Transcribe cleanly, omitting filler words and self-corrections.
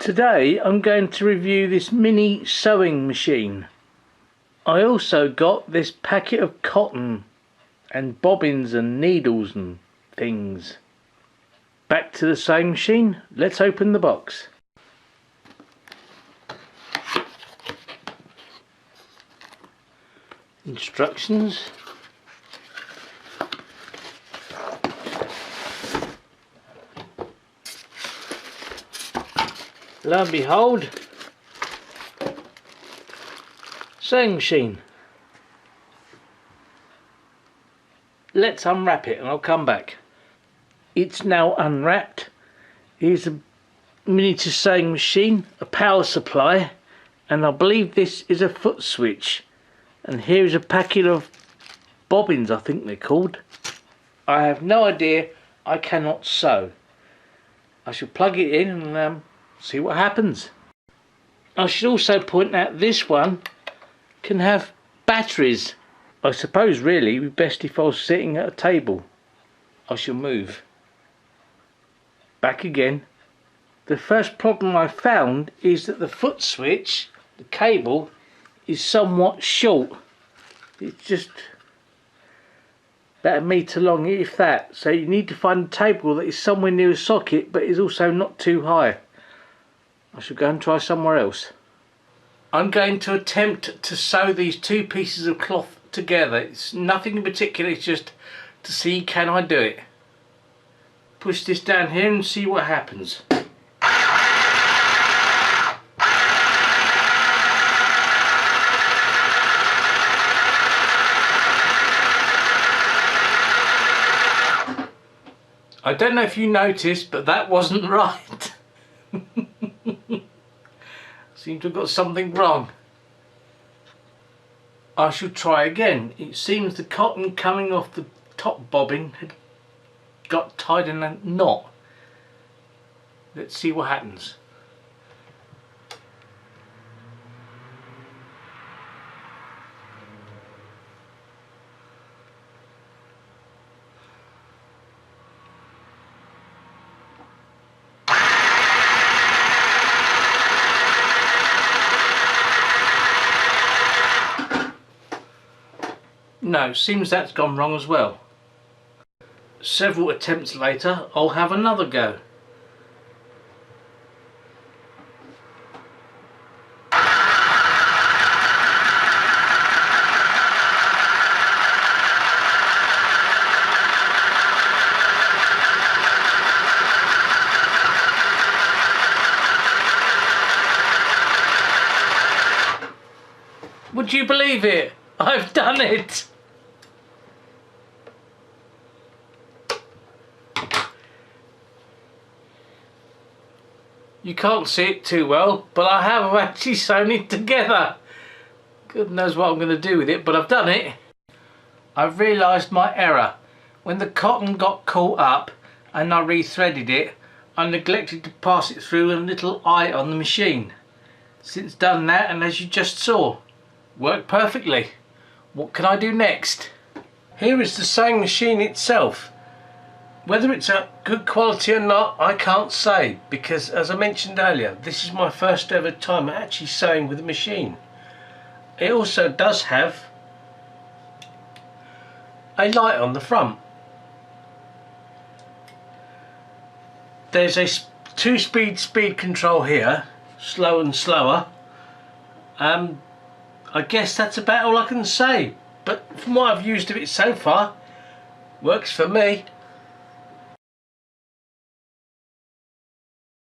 Today I'm going to review this mini sewing machine. I also got this packet of cotton and bobbins and needles and things. Back to the sewing machine, let's open the box. Instructions. Lo and behold, sewing machine. Let's unwrap it and I'll come back. It's now unwrapped. Here's a miniature sewing machine, a power supply, and I believe this is a foot switch. And here's a packet of bobbins, I think they're called. I have no idea, I cannot sew. I shall plug it in and see what happens. I should also point out this one can have batteries. I suppose really it would be best if I was sitting at a table. I shall move. Back again. The first problem I found is that the foot switch, the cable, is somewhat short. It's just about a metre long, if that. So you need to find a table that is somewhere near a socket but is also not too high. I shall go and try somewhere else. I'm going to attempt to sew these two pieces of cloth together. It's nothing in particular, it's just to see can I do it. Push this down here and see what happens. I don't know if you noticed, but that wasn't right. Seem to have got something wrong. I shall try again. It seems the cotton coming off the top bobbin had got tied in a knot. Let's see what happens. No, seems that's gone wrong as well. Several attempts later, I'll have another go. Would you believe it? I've done it! You can't see it too well, but I have actually sewn it together. God knows what I'm going to do with it, but I've done it. I've realised my error. When the cotton got caught up and I rethreaded it, I neglected to pass it through a little eye on the machine. Since done that, and as you just saw, worked perfectly. What can I do next? Here is the sewing machine itself. Whether it's a good quality or not, I can't say, because as I mentioned earlier, this is my first ever time actually sewing with a machine. It also does have a light on the front. There's a 2-speed speed control here, slow and slower. I guess that's about all I can say, but from what I've used of it so far, works for me.